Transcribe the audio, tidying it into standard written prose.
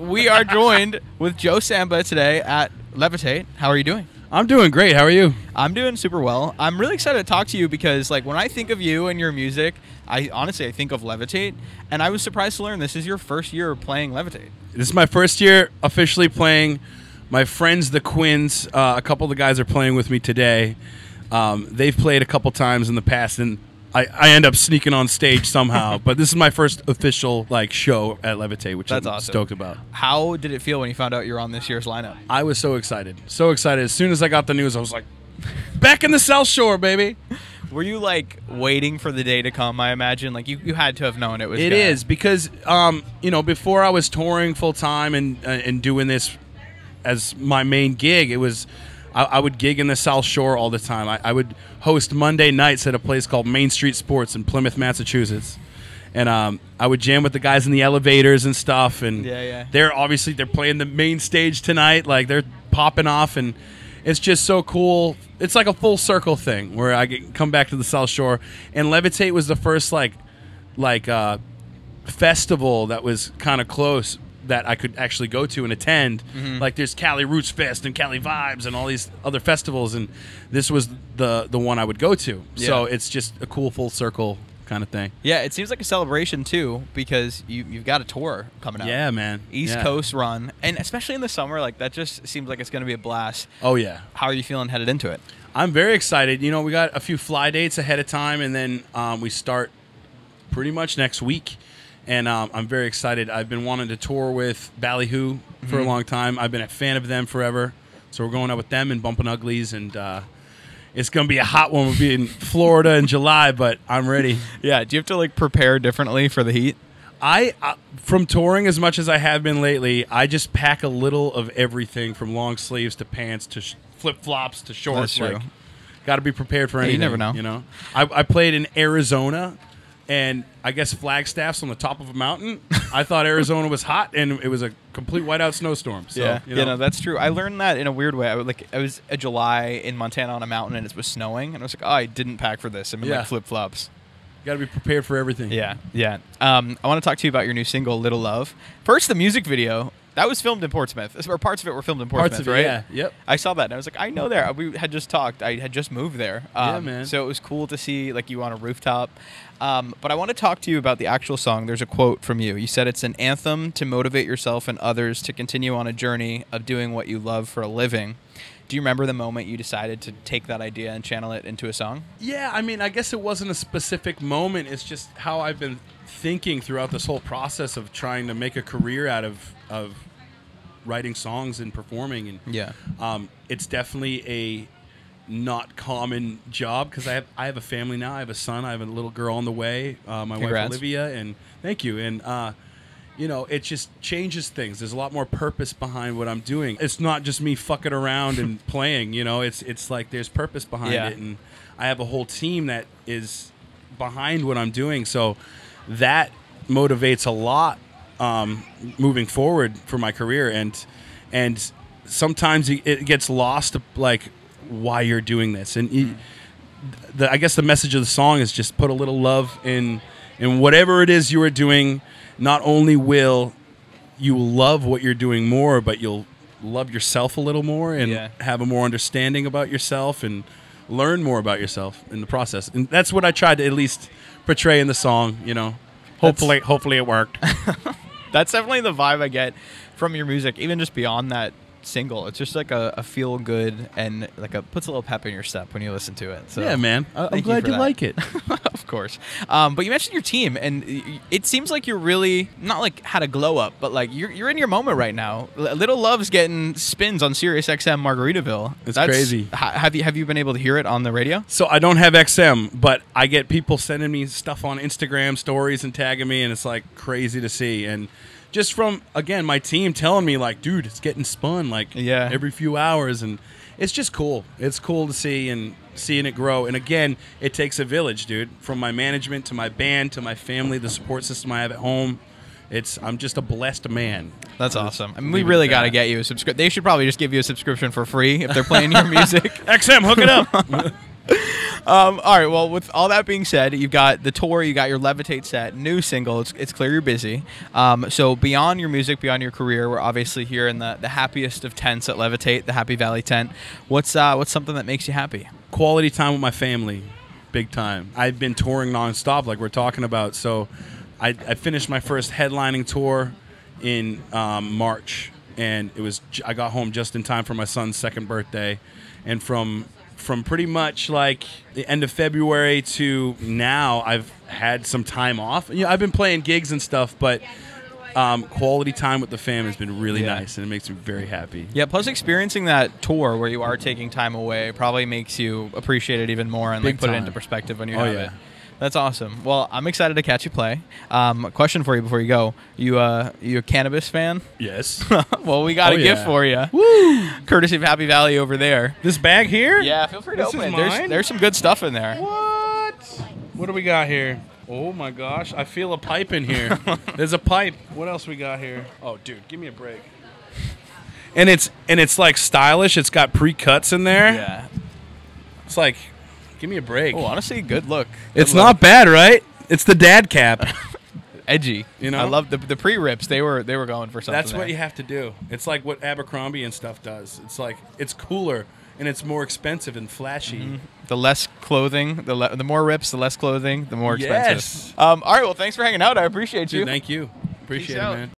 we are joined with Joe Samba today at Levitate. How are you doing? I'm doing great. How are you? I'm doing super well. I'm really excited to talk to you because, like, when I think of you and your music, I think of Levitate, and I was surprised to learn this is your first year playing Levitate. This is my first year officially playing. My friends, the Quins, a couple of the guys are playing with me today. They've played a couple times in the past, and I end up sneaking on stage somehow. But this is my first official show at Levitate, which I'm awesome. Stoked about. How did it feel when you found out you're on this year's lineup? I was so excited. So excited. As soon as I got the news, I was like, back in the South Shore, baby. Were you, like, waiting for the day to come, I imagine? Like, you had to have known it was It is, because, before I was touring full-time and doing this as my main gig, it was... I would gig in the South Shore all the time. I would host Monday nights at a place called Main Street Sports in Plymouth, Massachusetts. And I would jam with the guys in the elevators and stuff. And they're playing the main stage tonight. Like, they're popping off, and it's just so cool. It's like a full circle thing where I come back to the South Shore. And Levitate was the first festival that was kind of close that I could actually go to and attend. Mm-hmm. Like, there's Cali Roots Fest and Cali Vibes and all these other festivals, and this was the one I would go to. Yeah. So it's just a cool full circle kind of thing. Yeah, it seems like a celebration too, because you've got a tour coming out. Yeah, man. East Coast run, and especially in the summer, like, that just seems like it's going to be a blast. Oh yeah. How are you feeling headed into it? I'm very excited. You know, we got a few fly dates ahead of time, and then we start pretty much next week. And I'm very excited. I've been wanting to tour with Ballyhoo for a long time. I've been a fan of them forever. So we're going out with them and Bumpin' Uglies. And it's going to be a hot one. We'll be in Florida in July, but I'm ready. Yeah. Do you have to, like, prepare differently for the heat? From touring as much as I have been lately, I just pack a little of everything from long sleeves to pants to flip-flops to shorts. That's true. Got to be prepared for anything. You never know. You know? I played in Arizona. And I guess Flagstaff's on the top of a mountain. I thought Arizona was hot, and it was a complete whiteout snowstorm. So, yeah, you know. No, that's true. I learned that in a weird way. I was a July in Montana on a mountain, and it was snowing, and I was like, oh, I didn't pack for this. I'm in like flip-flops. You got to be prepared for everything. Yeah. I want to talk to you about your new single, Little Love. First, the music video. That was filmed in Portsmouth. Or parts of it were filmed in Portsmouth, right? Yeah, yep. I saw that, and I was like, I know there. We had just talked. I had just moved there. Yeah, man. So it was cool to see, like, you on a rooftop. But I want to talk to you about the actual song. There's a quote from you. You said it's an anthem to motivate yourself and others to continue on a journey of doing what you love for a living. Do you remember the moment you decided to take that idea and channel it into a song? Yeah, I mean, I guess it wasn't a specific moment. It's just how I've been thinking throughout this whole process of trying to make a career out of writing songs and performing. And it's definitely a not common job because I have a family now. I have a son. I have a little girl on the way. My Congrats. wife Olivia, and thank you. And it just changes things. There's a lot more purpose behind what I'm doing. It's not just me fucking around and playing. You know, it's like there's purpose behind it, and I have a whole team that is behind what I'm doing. So that motivates a lot moving forward for my career, and sometimes it gets lost, like, why you're doing this. And I guess the message of the song is just put a little love in whatever it is you are doing. Not only will you love what you're doing more, but you'll love yourself a little more and have a more understanding about yourself and learn more about yourself in the process. And that's what I tried to at least portray in the song, you know. Hopefully it worked. That's definitely the vibe I get from your music, even just beyond that single. It's just like a feel good and like puts a little pep in your step when you listen to it. So yeah, man. I'm glad you like it. Of course. But you mentioned your team, and it seems like you're really not like had a glow up, but like you're in your moment right now. Little Love's getting spins on Sirius XM Margaritaville. That's crazy. Have you been able to hear it on the radio? So I don't have XM, but I get people sending me stuff on Instagram stories and tagging me, and it's like crazy to see. And just from, again, my team telling me, like, dude, it's getting spun, like, every few hours. And it's just cool. It's cool to see and seeing it grow. And, again, it takes a village, dude. From my management to my band to my family, the support system I have at home. I'm just a blessed man. That's awesome. I mean, we really got to get you a subscription. They should probably just give you a subscription for free if they're playing your music. XM, hook it up. All right. Well, with all that being said, you've got the tour, you got your Levitate set, new single. It's clear you're busy. So beyond your music, beyond your career, we're obviously here in the happiest of tents at Levitate, the Happy Valley tent. What's something that makes you happy? Quality time with my family, big time. I've been touring nonstop, like we're talking about. So I finished my first headlining tour in March, and I got home just in time for my son's 2nd birthday, and from pretty much like the end of February to now, I've had some time off. I've been playing gigs and stuff, but quality time with the fam has been really nice, and it makes me very happy. Yeah, plus experiencing that tour where you are taking time away probably makes you appreciate it even more and like put it into perspective when you have it. That's awesome. Well, I'm excited to catch you play. Question for you before you go. You a cannabis fan? Yes. Well, we got a gift for you. Woo! Courtesy of Happy Valley over there. This bag here? Yeah, feel free to open it. Mine? There's some good stuff in there. What do we got here? Oh my gosh, I feel a pipe in here. There's a pipe. What else we got here? Oh, dude, give me a break. And it's like stylish. It's got pre-cuts in there. Yeah. It's like, give me a break. Oh, honestly, good look. It's not bad, right? It's the dad cap. Edgy. You know? I love the pre-rips. They were going for something. That's what you have to do. It's like what Abercrombie and stuff does. It's like, it's cooler and it's more expensive and flashy. Mm-hmm. The less clothing, the more rips, the less clothing, the more expensive. Yes. All right, well, thanks for hanging out. I appreciate you. Dude, thank you. Appreciate it, man.